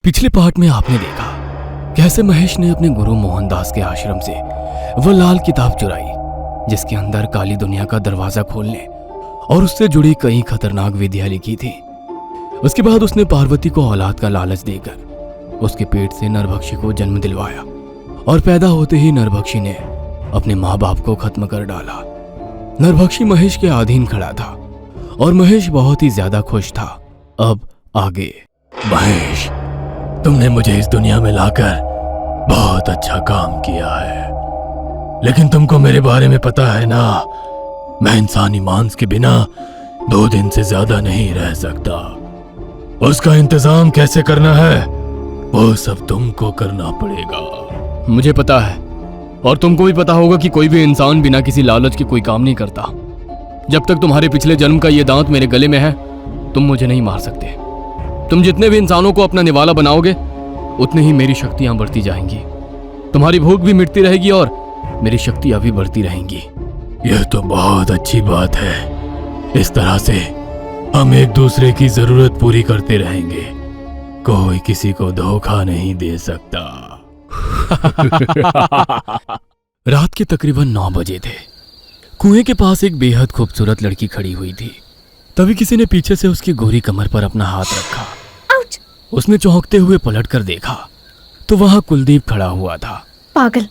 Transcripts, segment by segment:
पिछले पार्ट में आपने देखा कैसे महेश ने अपने गुरु मोहनदास के आश्रम से वो लाल किताब चुराई जिसके अंदर काली दुनिया का दरवाजा खोलने और उससे जुड़ी कई खतरनाक विधियां लिखी थी। उसके बाद उसने पार्वती को औलाद का लालच देकर उसके पेट से नरभक्षी को जन्म दिलवाया और पैदा होते ही नरभक्षी ने अपने माँ बाप को खत्म कर डाला। नरभक्षी महेश के अधीन खड़ा था और महेश बहुत ही ज्यादा खुश था। अब आगे। महेश, तुमने मुझे इस दुनिया में लाकर बहुत अच्छा काम किया है, लेकिन तुमको मेरे बारे में पता है ना, मैं इंसानी मांस के बिना 2 दिन से ज्यादा नहीं रह सकता। उसका इंतजाम कैसे करना है वो सब तुमको करना पड़ेगा। मुझे पता है और तुमको भी पता होगा कि कोई भी इंसान बिना किसी लालच के कोई काम नहीं करता। जब तक तुम्हारे पिछले जन्म का ये दांत मेरे गले में है तुम मुझे नहीं मार सकते। तुम जितने भी इंसानों को अपना निवाला बनाओगे उतने ही मेरी शक्तियां बढ़ती जाएंगी। तुम्हारी भूख भी मिटती रहेगी और मेरी शक्तियां भी बढ़ती रहेंगी। यह तो बहुत अच्छी बात है। इस तरह से हम एक दूसरे की जरूरत पूरी करते रहेंगे। कोई किसी को धोखा नहीं दे सकता। रात के तकरीबन 9 बजे थे। कुएं के पास एक बेहद खूबसूरत लड़की खड़ी हुई थी। तभी किसी ने पीछे से उसकी गोरी कमर पर अपना हाथ रखा। उसने चौंकते हुए पलट कर देखा तो वहां कुलदीप खड़ा हुआ था। पागल,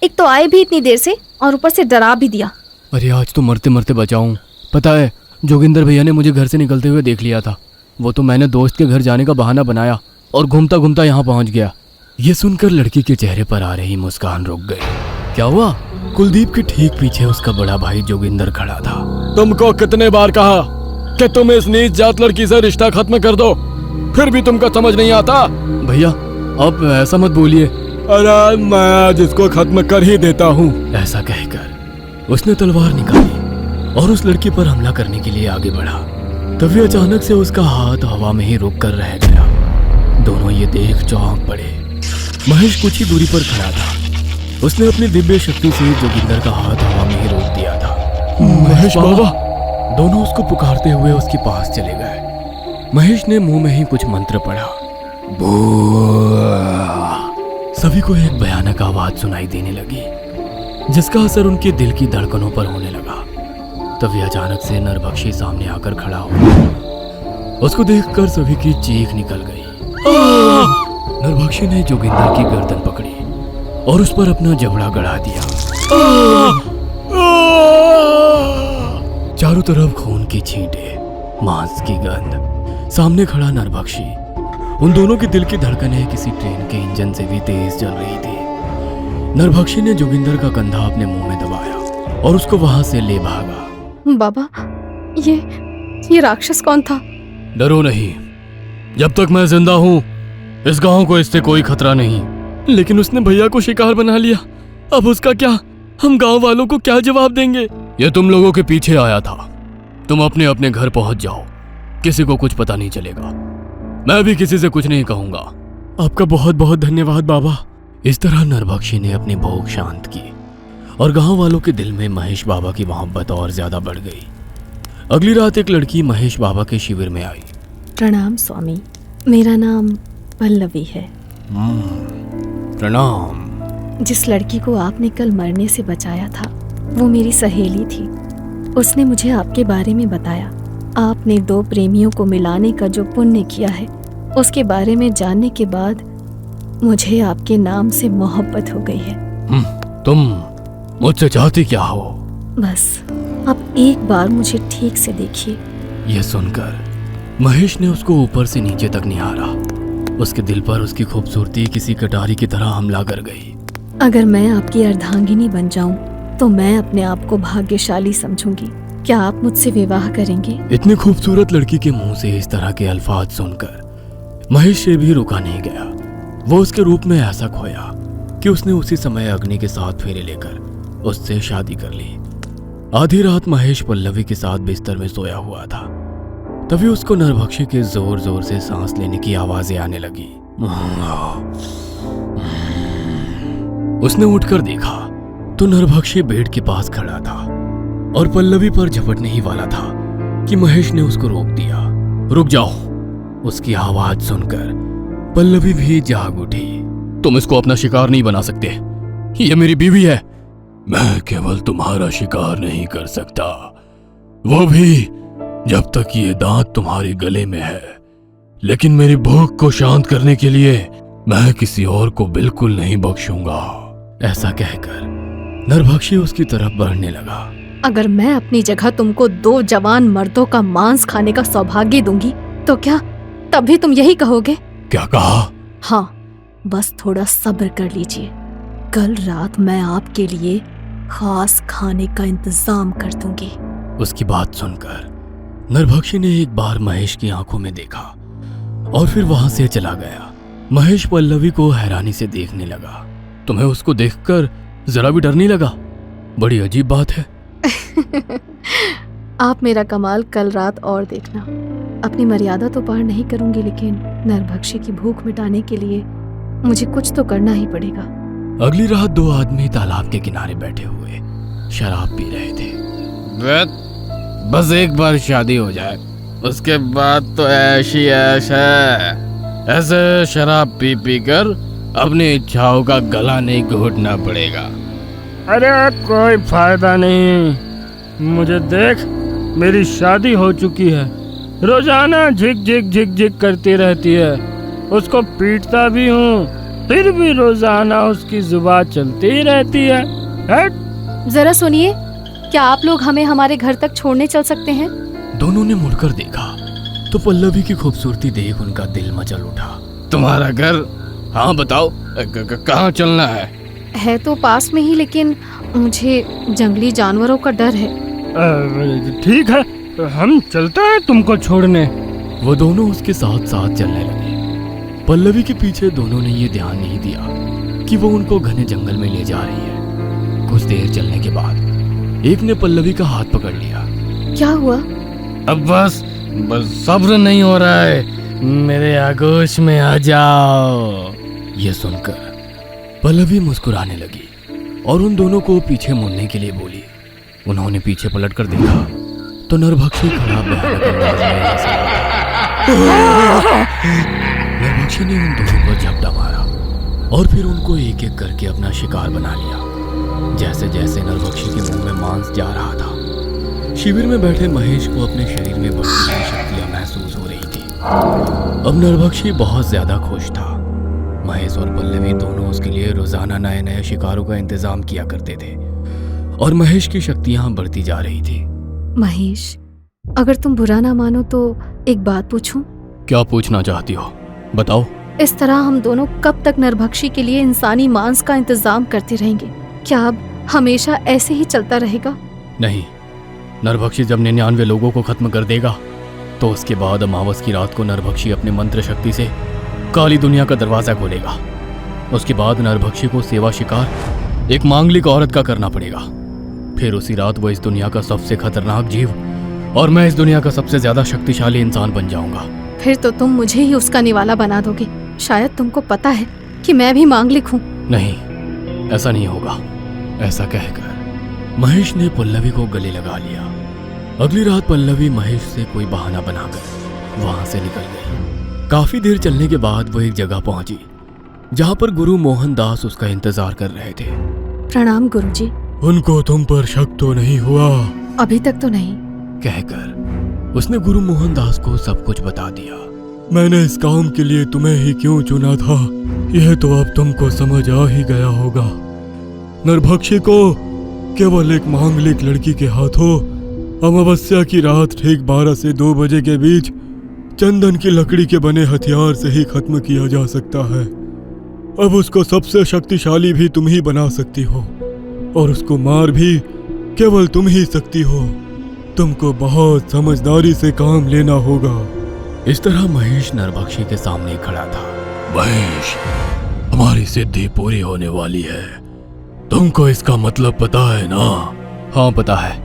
एक तो आए भी इतनी देर से और ऊपर से डरा भी दिया। अरे आज तो मरते मरते बचाऊं। पता है जोगिंदर भैया ने मुझे घर से निकलते हुए देख लिया था। वो तो मैंने दोस्त के घर जाने का बहाना बनाया और घूमता घूमता यहाँ पहुँच गया। ये सुनकर लड़की के चेहरे पर आ रही मुस्कान रुक गई। क्या हुआ? कुलदीप के ठीक पीछे उसका बड़ा भाई जोगिंदर खड़ा था। तुमको कितने बार कहा कि तुम इस नीच जात लड़की से रिश्ता खत्म कर दो, फिर भी तुमको समझ नहीं आता। भैया आप ऐसा मत बोलिए। अरे मैं आज इसको खत्म कर ही देता हूँ। ऐसा कहकर उसने तलवार निकाली और उस लड़की पर हमला करने के लिए आगे बढ़ा। तभी अचानक से उसका हाथ हवा में ही रुक कर रह गया। दोनों ये देख चौंक पड़े। महेश कुछ ही दूरी पर खड़ा था। उसने अपनी दिव्य शक्ति से जोगिंदर का हाथ हवा में ही रोक दिया था। महेश बाबा! दोनों उसको पुकारते हुए उसके पास चले गए। महेश ने मुंह में ही कुछ मंत्र पढ़ा। सभी को एक भयानक आवाज सुनाई देने लगी जिसका असर उनके दिल की धड़कनों पर होने लगा। तभी अचानक से नरभक्षी सामने आकर खड़ा हुआ। उसको देखकर सभी की चीख निकल गई। नरभक्षी ने जोगिंदर की गर्दन पकड़ी और उस पर अपना जबड़ा गड़ा दिया। चारों तरफ खून की छींटे, मांस की गंध। सामने खड़ा नरभक्षी। उन दोनों के दिल की धड़कनें किसी ट्रेन के इंजन से भी तेज चल रही थी। नरभक्षी ने जोगिंदर का कंधा अपने मुंह में दबाया और उसको वहां से ले भागा। बाबा, ये राक्षस कौन था? डरो नहीं, जब तक मैं जिंदा हूँ इस गांव को इससे कोई खतरा नहीं। लेकिन उसने भैया को शिकार बना लिया, अब उसका क्या? हम गांव वालों को क्या जवाब देंगे? ये तुम लोगों के पीछे आया था। तुम अपने अपने घर पहुंच जाओ, किसी को कुछ पता नहीं चलेगा। मैं भी किसी से कुछ नहीं कहूंगा। आपका बहुत बहुत धन्यवाद बाबा। इस तरह नरभक्षी ने अपनी भूख शांत की और गांव वालों के दिल में महेश बाबा की मोहब्बत और ज्यादा बढ़ गई। अगली रात एक लड़की महेश बाबा के शिविर में आई। प्रणाम स्वामी, मेरा नाम पल्लवी है। प्रणाम। जिस लड़की को आपने कल मरने से बचाया था वो मेरी सहेली थी। उसने मुझे आपके बारे में बताया। आपने 2 प्रेमियों को मिलाने का जो पुण्य किया है उसके बारे में जानने के बाद मुझे आपके नाम से मोहब्बत हो गई है। तुम मुझसे चाहती क्या हो? बस आप एक बार मुझे ठीक से देखिए। यह सुनकर महेश ने उसको ऊपर से नीचे तक निहारा। उसके दिल पर उसकी खूबसूरती किसी कटारी की तरह हमला कर गई। अगर मैं आपकी अर्धांगिनी बन जाऊं तो मैं अपने आप को भाग्यशाली समझूंगी। क्या आप मुझसे विवाह करेंगे? इतनी खूबसूरत लड़की के मुंह से इस तरह के अल्फाज सुनकर महेश से भी रुका नहीं गया। वो उसके रूप में ऐसा खोया कि उसने उसी समय अग्नि के 7 फेरे लेकर उससे शादी कर ली। आधी रात महेश पल्लवी के साथ बिस्तर में सोया हुआ था। तभी उसको नरभक्षी के जोर जोर से सांस लेने की आवाजें आने लगी। उसने उठकर देखा तो नरभक्षी बेड के पास खड़ा था और पल्लवी पर झपटने ही वाला था कि महेश ने उसको रोक दिया। रुक जाओ। उसकी आवाज सुनकर पल्लवी भी जाग उठी। तुम इसको अपना शिकार नहीं बना सकते, ये मेरी बीवी है। मैं केवल तुम्हारा शिकार नहीं कर सकता, वो भी जब तक ये दांत तुम्हारे गले में है। लेकिन मेरी भूख को शांत करने के लिए मैं किसी और को बिल्कुल नहीं बख्शूंगा। ऐसा कहकर नरभक्षी उसकी तरफ बढ़ने लगा। अगर मैं अपनी जगह तुमको 2 जवान मर्दों का मांस खाने का सौभाग्य दूंगी तो क्या तभी तुम यही कहोगे? क्या कहा? हाँ, बस थोड़ा सब्र कर लीजिए। कल रात मैं आपके लिए खास खाने का इंतजाम कर दूंगी। उसकी बात सुनकर नरभक्षी ने एक बार महेश की आंखों में देखा और फिर वहां से चला गया। महेश पल्लवी को हैरानी से देखने लगा। तुम्हें उसको देखकर जरा भी डर नहीं लगा? बड़ी अजीब बात है। आप मेरा कमाल कल रात और देखना। अपनी मर्यादा तो पार नहीं करूंगी, लेकिन नरभक्षी की भूख मिटाने के लिए मुझे कुछ तो करना ही पड़ेगा। अगली रात 2 आदमी तालाब के किनारे बैठे हुए शराब पी रहे थे। बस एक बार शादी हो जाए, उसके बाद तो ऐशी ऐश है। ऐसे शराब पी पी कर अपनी इच्छाओं का गला नहीं घोटना पड़ेगा। अरे कोई फायदा नहीं, मुझे देख, मेरी शादी हो चुकी है। रोजाना झिक झिक झिक झिक करती रहती है। उसको पीटता भी हूँ, फिर भी रोजाना उसकी जुबान चलती ही रहती है। हट। जरा सुनिए, क्या आप लोग हमें हमारे घर तक छोड़ने चल सकते हैं? दोनों ने मुड़कर देखा तो पल्लवी की खूबसूरती देख उनका दिल मचल उठा। तुम्हारा घर? हाँ बताओ, कहाँ चलना है तो पास में ही, लेकिन मुझे जंगली जानवरों का डर है। ठीक है, हम चलते हैं तुमको छोड़ने। वो दोनों उसके साथ साथ चलने लगे। पल्लवी के पीछे दोनों ने ये ध्यान नहीं दिया कि वो उनको घने जंगल में ले जा रही है। कुछ देर चलने के बाद एक ने पल्लवी का हाथ पकड़ लिया। क्या हुआ? अब बस सब्र नहीं हो रहा है, मेरे आगोश में आ जाओ। ये सुनकर पल्लवी मुस्कुराने लगी और उन दोनों को पीछे मुड़ने के लिए बोली। उन्होंने पीछे पलटकर देखा तो नरभक्षी खड़ा भयानक अंदाज में हंस रहा था। नरभक्षी ने उन दोनों पर झपटा मारा और फिर उनको एक एक करके अपना शिकार बना लिया। जैसे जैसे नरभक्षी के मुंह में मांस जा रहा था, शिविर में बैठे महेश को अपने शरीर में बढ़ती हुई शक्तियां महसूस हो रही थी। अब नरभक्षी बहुत ज्यादा खुश था। महेश और पल्लवी दोनों उसके लिए रोजाना नए नए शिकारों का इंतजाम किया करते थे और महेश की शक्तियां बढ़ती जा रही थी। महेश, अगर तुम बुरा ना मानो तो एक बात पूछूं? क्या पूछना चाहती हो, बताओ। इस तरह हम दोनों कब तक नरभक्षी के लिए इंसानी मांस का इंतजाम करते रहेंगे? क्या अब हमेशा ऐसे ही चलता रहेगा? नहीं, नरभक्षी जब 99 लोगों को खत्म कर देगा तो उसके बाद अमावस की रात को नरभक्षी अपने मंत्र शक्ति से काली दुनिया का दरवाजा खोलेगा। उसके बाद नरभक्षी को सेवा शिकार एक मांगलिक औरत का करना पड़ेगा। फिर उसी रात वो इस दुनिया का सबसे खतरनाक जीव और मैं इस दुनिया का सबसे ज्यादा शक्तिशाली इंसान बन जाऊंगा। फिर तो तुम मुझे ही उसका निवाला बना दोगे। शायद तुमको पता है कि मैं भी मांगलिक हूँ। नहीं, ऐसा नहीं होगा। ऐसा कहकर महेश ने पल्लवी को गले लगा लिया। अगली रात पल्लवी महेश से कोई बहाना बनाकर वहां से निकल गई। काफी देर चलने के बाद वो एक जगह पहुंची जहां पर गुरु मोहनदास उसका इंतजार कर रहे थे। प्रणाम गुरुजी। उनको तुम पर शक तो नहीं हुआ? अभी तक तो नहीं, कहकर उसने गुरु मोहनदास को सब कुछ बता दिया। मैंने इस काम के लिए तुम्हें ही क्यों चुना था, यह तो अब तुमको समझ आ ही गया होगा। नरभक्षी को केवल एक मांगलिक लड़की के हाथों अमावस्या की रात ठीक 12 से 2 बजे के बीच चंदन की लकड़ी के बने हथियार से ही खत्म किया जा सकता है। अब उसको सबसे शक्तिशाली भी तुम ही बना सकती हो और उसको मार भी केवल तुम ही सकती हो। तुमको बहुत समझदारी से काम लेना होगा। इस तरह महेश नरभक्षी के सामने खड़ा था। महेश, हमारी सिद्धि पूरी होने वाली है। तुमको इसका मतलब पता है ना? हाँ पता है,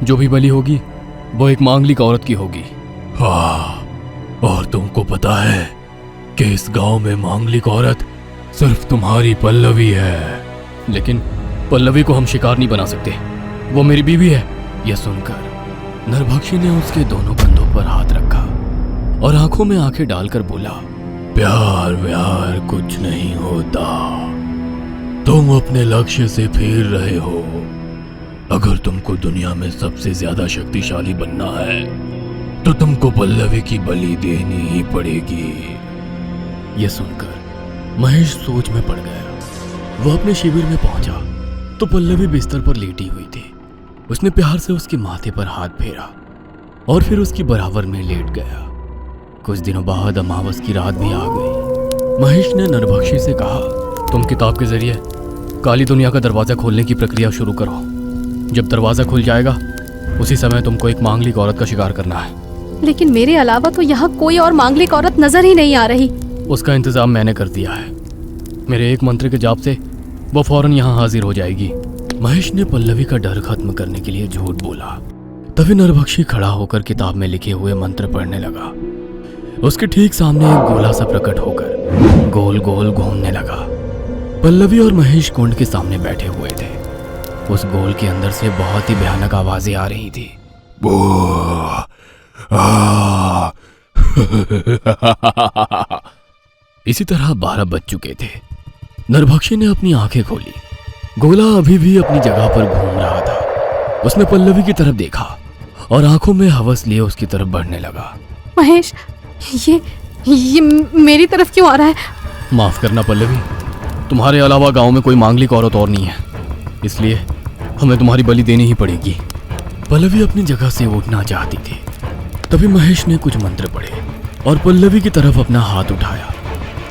जो भी बलि होगी वो एक मांगलिक औरत की होगी। हाँ, और तुमको पता है कि इस गांव में मांगलिक औरत सिर्फ तुम्हारी पल्लवी है। लेकिन पल्लवी को हम शिकार नहीं बना सकते, वो मेरी बीवी है। यह सुनकर नरभक्षी ने उसके दोनों कंधों पर हाथ रखा और आंखों में आंखें डालकर बोला, प्यार व्यार कुछ नहीं होता। तुम अपने लक्ष्य से फिर रहे हो। अगर तुमको दुनिया में सबसे ज्यादा शक्तिशाली बनना है तो तुमको पल्लवी की बलि देनी ही पड़ेगी। यह सुनकर महेश सोच में पड़ गया। वो अपने शिविर में पहुंचा तो पल्लवी बिस्तर पर लेटी हुई थी। उसने प्यार से उसके माथे पर हाथ फेरा और फिर उसकी बराबर में लेट गया। कुछ दिनों बाद अमावस की रात भी आ गई। महेश ने नरभक्षी से कहा, तुम किताब के जरिए काली दुनिया का दरवाजा खोलने की प्रक्रिया शुरू करो। जब दरवाजा खुल जाएगा उसी समय तुमको एक मांगलिक औरत का शिकार करना है। लेकिन मेरे अलावा तो यहाँ कोई और मांगलिक औरत नजर ही नहीं आ रही। उसका इंतजाम मैंने कर दिया है। मेरे एक मंत्र के जाप से वो फौरन यहाँ हाजिर हो जाएगी। महेश ने पल्लवी का डर खत्म करने के लिए झूठ बोला। तभी नरभक्षी खड़ा होकर किताब में लिखे हुए मंत्र पढ़ने लगा। उसके ठीक सामने एक गोला सा प्रकट होकर गोल गोल घूमने लगा। पल्लवी और महेश कुंड के सामने बैठे हुए थे। उस गोल के अंदर से बहुत ही भयानक आवाजें आ रही थी। इसी तरह 12 बज चुके थे। नरभक्षी ने अपनी आंखें खोली। गोला अभी भी अपनी जगह पर घूम रहा था। उसने पल्लवी की तरफ देखा और आंखों में हवस लिए उसकी तरफ बढ़ने लगा। महेश, ये मेरी तरफ क्यों आ रहा है? माफ करना पल्लवी, तुम्हारे अलावा गांव में कोई मांगलिक औरत और नहीं है, इसलिए हमें तुम्हारी बलि देनी ही पड़ेगी। पल्लवी अपनी जगह से उठना चाहती थी। तभी महेश ने कुछ मंत्र पढ़े और पल्लवी की तरफ अपना हाथ उठाया।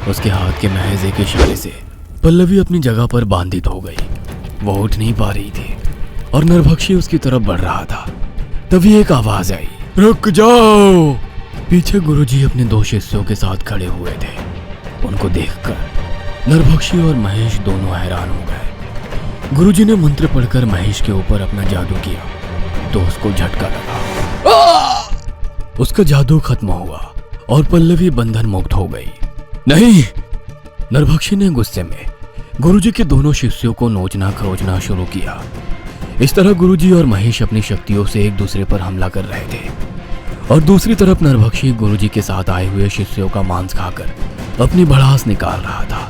उसके हाथ के महज एक इशारे से पल्लवी अपनी जगह पर बांधित हो गई। वो उठ नहीं पा रही थी और नरभक्षी उसकी तरफ बढ़ रहा था। तभी एक आवाज आई, रुक जाओ। पीछे गुरुजी अपने 2 शिष्यों के साथ खड़े हुए थे। उनको देखकर नरभक्षी और महेश दोनों हैरान हो गए। गुरुजी ने मंत्र पढ़कर महेश के ऊपर अपना जादू किया तो उसको झटका लगा। उसका जादू खत्म हुआ और पल्लवी बंधन मुक्त हो गई। नहीं! नरभक्षी ने गुस्से में गुरुजी के दोनों शिष्यों को नोचना खरोचना शुरू किया। इस तरह गुरुजी और महेश अपनी शक्तियों से एक दूसरे पर हमला कर रहे थे और दूसरी तरफ नरभक्षी गुरुजी के साथ आए हुए शिष्यों का मांस खाकर अपनी भड़ास निकाल रहा था।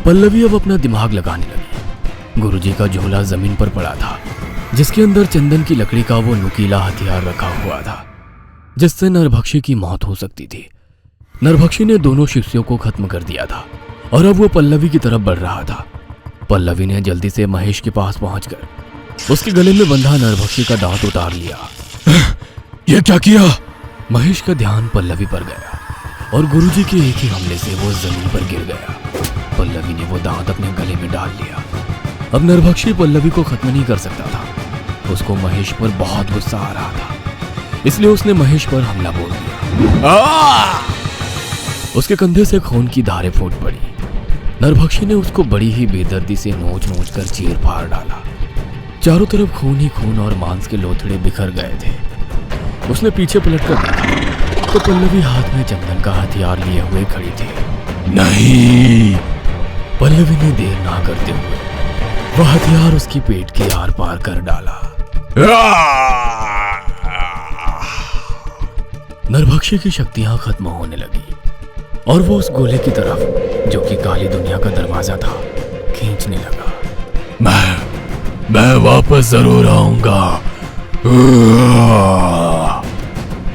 पल्लवी अब अपना दिमाग लगाने लगी। गुरुजी का झोला जमीन पर पड़ा था जिसके अंदर चंदन की लकड़ी का वो नुकीला हथियार रखा हुआ था जिससे नरभक्षी की मौत हो सकती थी। नरभक्षी ने दोनों शिष्यों को खत्म कर दिया था और अब वो पल्लवी की तरफ बढ़ रहा था। पल्लवी ने जल्दी से महेश के पास पहुंचकर उसके गले में बंधा नरभक्षी का दांत उतार लिया। ये क्या किया? महेश का ध्यान पल्लवी पर गया और गुरुजी के एक ही हमले से वो जमीन पर गिर गया। पल्लवी ने वो दांत अपने गले में डाल लिया। अब नरभक्षी पल्लवी को खत्म नहीं कर सकता था। उसको महेश पर बहुत गुस्सा आ रहा था, इसलिए उसने महेश पर हमला बोल दिया। उसके कंधे से खून की धारें फूट पड़ी। नरभक्षी ने उसको बड़ी ही बेदर्दी से नोच नोच कर चीर फाड़ डाला। चारों तरफ खून ही खून और मांस के लोथड़े बिखर गए थे। उसने पीछे पलटकर देखा तो पल्लवी हाथ में चंदन का हथियार लिए हुए खड़ी थी। नहीं! पल्लवी ने देर ना करते हुए वह हथियार उसकी पेट के आर पार कर डाला। नरभक्षी की शक्तियां खत्म होने लगी और वो उस गोले की तरफ जो कि काली दुनिया का दरवाजा था खींचने लगा। मैं वापस जरूर आऊंगा।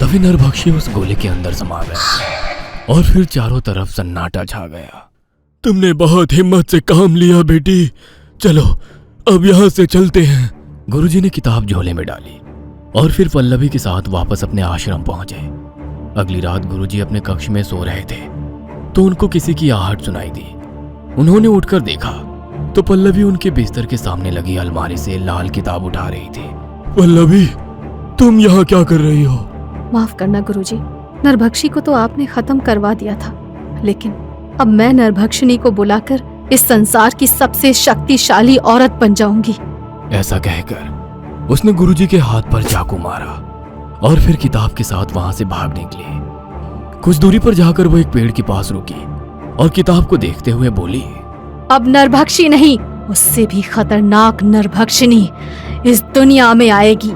तभी नरभक्षी उस गोले के अंदर समा गया और फिर चारों तरफ सन्नाटा छा गया। तुमने बहुत हिम्मत से काम लिया बेटी। चलो अब यहाँ से चलते हैं। गुरुजी ने किताब झोले में डाली और फिर पल्लवी के साथ वापस अपने आश्रम पहुंचे। अगली रात गुरुजी अपने कक्ष में सो रहे थे तो उनको किसी की आहट सुनाई दी। उन्होंने उठकर देखा तो पल्लवी उनके बिस्तर के सामने लगी अलमारी से लाल किताब उठा रही थी। पल्लवी, तुम यहाँ क्या कर रही हो? माफ करना गुरुजी, नरभक्षी को तो आपने खत्म करवा दिया था, लेकिन अब मैं नरभक्षिणी को बुलाकर इस संसार की सबसे शक्तिशाली औरत बन जाऊंगी। ऐसा कहकर उसने गुरुजी के हाथ पर चाकू मारा और फिर किताब के साथ वहां से भाग निकली। कुछ दूरी पर जाकर वो एक पेड़ के पास रुकी और किताब को देखते हुए बोली, अब नरभक्षी नहीं, उससे भी खतरनाक नरभक्षिणी इस दुनिया में आएगी।